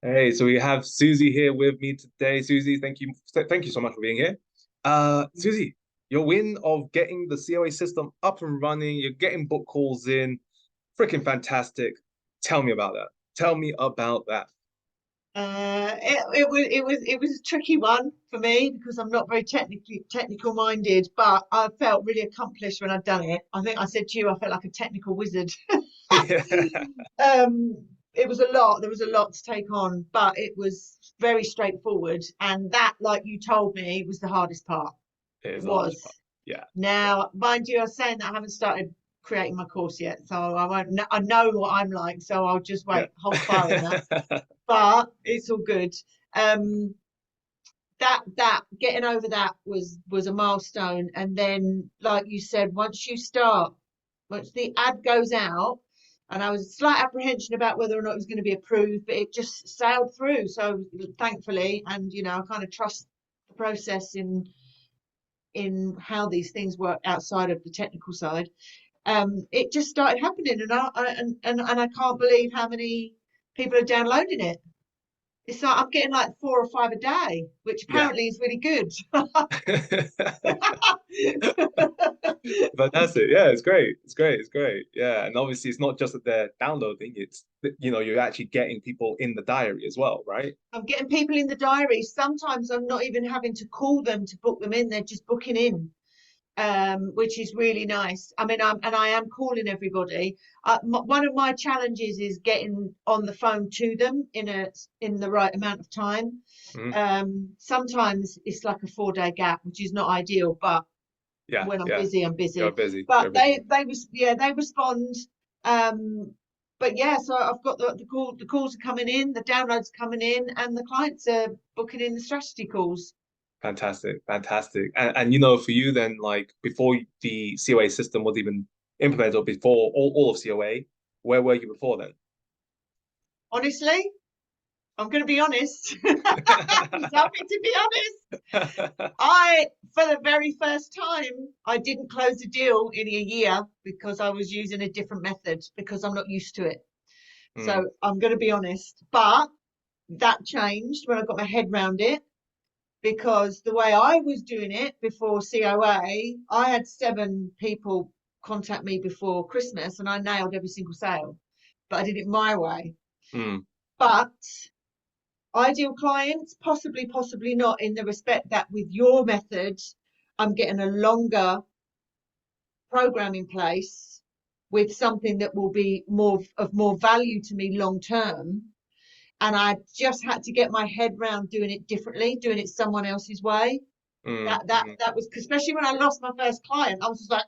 Hey, so we have Susie here with me today. Susie, thank you so much for being here. Susie, your win of getting the COA system up and running, you're getting book calls in, freaking fantastic. Tell me about that. Tell me about that. It was a tricky one for me because I'm not very technical minded, but I felt really accomplished when I'd done it. I think I said to you, I felt like a technical wizard. Yeah, It was a lot. There was a lot to take on, but it was very straightforward. And that, like you told me, was the hardest part. it is the hardest part. Was Yeah, yeah. now, mind you, I was saying that I haven't started creating my course yet, so I won't. I know what I'm like, so I'll just Yeah. wait, hold fire on that. But it's all good. Um, that getting over that was a milestone, and then, like you said, once the ad goes out, and I was a slight apprehension about whether or not it was going to be approved, but it just sailed through. So thankfully, and I kind of trust the process in how these things work outside of the technical side. It just started happening, and I can't believe how many people are downloading it. It's like I'm getting like four or five a day, which Yeah. apparently is really good. Fantastic. Yeah, it's great. It's great. It's great. Yeah. And obviously it's not just that they're downloading, you're actually getting people in the diary as well, right? I'm getting people in the diary. Sometimes I'm not even having to call them to book them in. They're just booking in, which is really nice. I mean, I am calling everybody. One of my challenges is getting on the phone to them in the right amount of time. Mhm. Sometimes it's like a 4 day gap, which is not ideal, but Yeah, when I'm yeah. busy, I'm You're busy. busy. You're But busy. they respond. But yeah, so I've got the calls are coming in, the downloads coming in, and the clients are booking in the strategy calls. Fantastic, fantastic. And for you then, like before the COA system was even implemented, or before all of COA, where were you before then? Honestly, I'm going to be honest. You tell me to be honest. For the very first time, I didn't close a deal in a year because I was using a different method because I'm not used to it. Mm, So I'm going to be honest. But that changed when I got my head round it because the way I was doing it before COA, I had 7 people contact me before Christmas and I nailed every single sale, but I did it my way. mm, But ideal clients, possibly not, in the respect that with your method, I'm getting a longer program in place with something that will be more value to me long term. And I just had to get my head round doing it differently, doing it someone else's way. mm, That was, especially when I lost my first client, I was just like,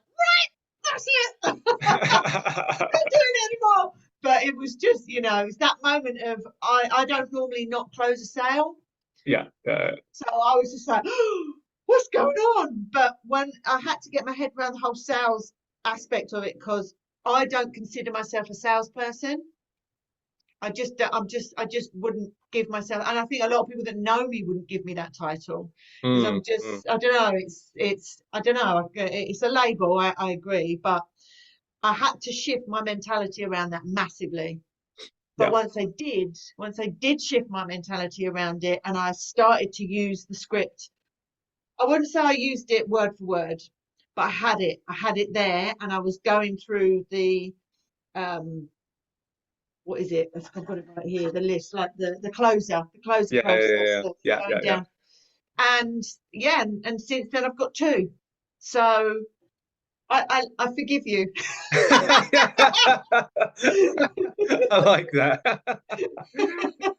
that's it. I'm not mm. doing it anymore. But it was just, it's that moment of I don't normally not close a sale. Yeah, So I was just like, oh, what's going on? But when I had to get my head around the whole sales aspect of it, because I don't consider myself a salesperson. I just wouldn't give myself, and I think a lot of people that know me wouldn't give me that title because mm, mm. I don't know, I don't know, it's a label. I agree, but I had to shift my mentality around that massively. But Yeah, once I did shift my mentality around it, and I started to use the script, I wouldn't say I used it word for word, but I had it there, and I was going through the um what is it? I've got it right here. The list, like the closer yeah, yeah, process yeah, that's yeah, yeah, going yeah. down. And yeah, and since then I've got 2. So I forgive you. I like that.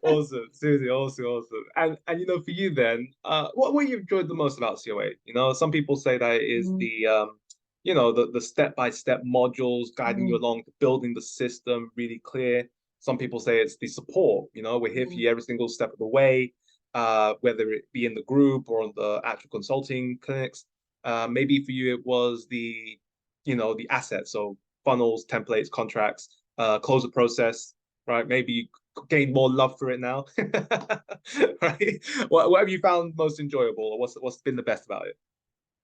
Awesome, Susie. Awesome, awesome. And for you then, what you enjoyed the most about COA? Some people say that it is Mm, the step-by-step modules guiding you mm, along, building the system really clear. Some people say it's the support. We're here for mm. you every single step of the way, whether it be in the group or on the actual consulting clinics. Maybe for you it was the assets, so funnels, templates, contracts, close the process, right? Maybe you gain more love for it now, right? What have you found most enjoyable, or what's been the best about it?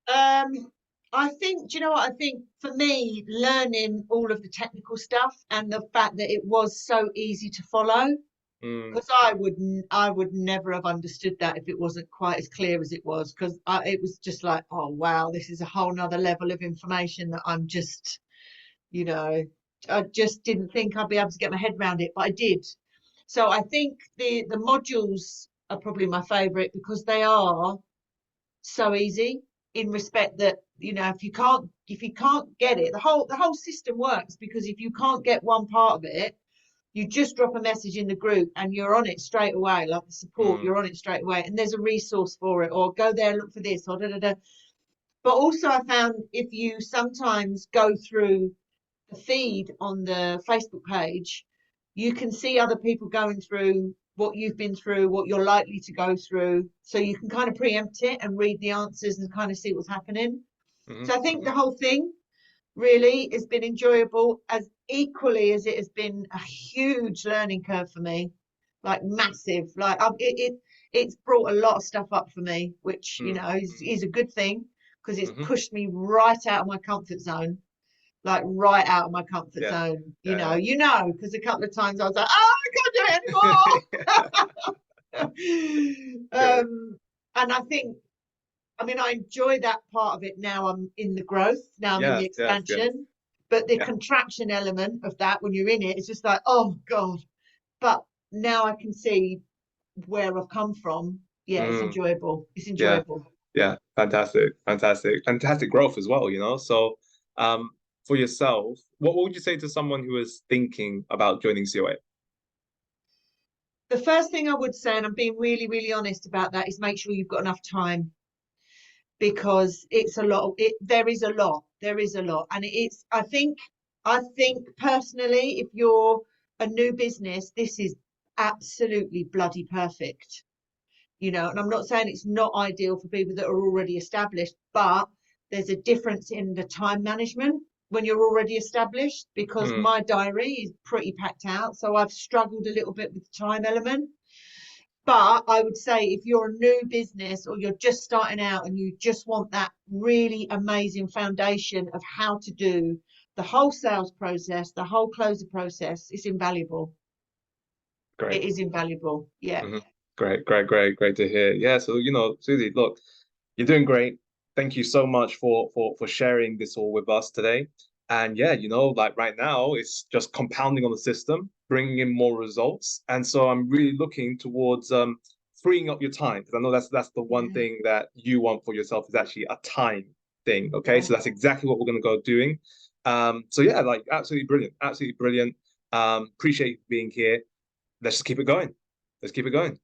Um, I think, do you know what? I think for me, learning all of the technical stuff and the fact that it was so easy to follow. Mm, Because I would never have understood that if it wasn't quite as clear as it was. Because it was just like, oh wow, this is a whole nother level of information that I'm just, you know, I just didn't think I'd be able to get my head around it, but I did. So I think the modules are probably my favorite because they are so easy in respect that, you know, if you can't get it, the whole system works because if you can't get one part of it, you just drop a message in the group and you're on it straight away, like the support, mm, you're on it straight away, and there's a resource for it, or go there, look for this, or da da da. But also, I found if you sometimes go through the feed on the Facebook page, you can see other people going through what you've been through, what you're likely to go through. So you can kind of preempt it and read the answers and kind of see what's happening. mm, So I think mm, the whole thing really has been enjoyable, as equally as it has been a huge learning curve for me, like massive. Like it's brought a lot of stuff up for me, which you mm, know mm, is a good thing because it's mhm. pushed me right out of my comfort zone, like right out of my comfort Yeah, zone. yeah, Because a couple of times I was like, oh, I yeah. can't do it anymore. Good. And I think, I mean, I enjoy that part of it now. I'm in the growth, now I'm in the Yes, yes, yes. expansion. But the Yeah. contraction element of that, when you're in it, it's just like, oh God. But now I can see where I've come from. Yeah, it's Mm, enjoyable. It's yeah. enjoyable. Yeah. Fantastic. Fantastic. Fantastic growth as well, you know? So, for yourself, what would you say to someone who is thinking about joining COA? The first thing I would say, and I'm being really, really honest about that, is make sure you've got enough time because it's a lot. There is a lot. There is a lot, and it's. I think personally, if you're a new business, this is absolutely bloody perfect. You know, and I'm not saying it's not ideal for people that are already established, but there's a difference in the time management when you're already established because Mm, my diary is pretty packed out, so I've struggled a little bit with the time element. But I would say if you're a new business or you're just starting out and you just want that really amazing foundation of how to do the whole sales process, the whole closer process, it's invaluable. great. It is invaluable. Yeah. Hmm. Great, great, great, great to hear. Yeah, so Susie, look, you're doing great. Thank you so much for sharing this all with us today. And yeah, like right now, it's just compounding on the system, bringing in more results. And so I'm really looking towards freeing up your time because I know that's the one Yeah. thing that you want for yourself is actually a time thing. Okay, Yeah. so that's exactly what we're gonna go doing. So yeah, like absolutely brilliant, absolutely brilliant. Appreciate you being here. Let's just keep it going. Let's keep it going.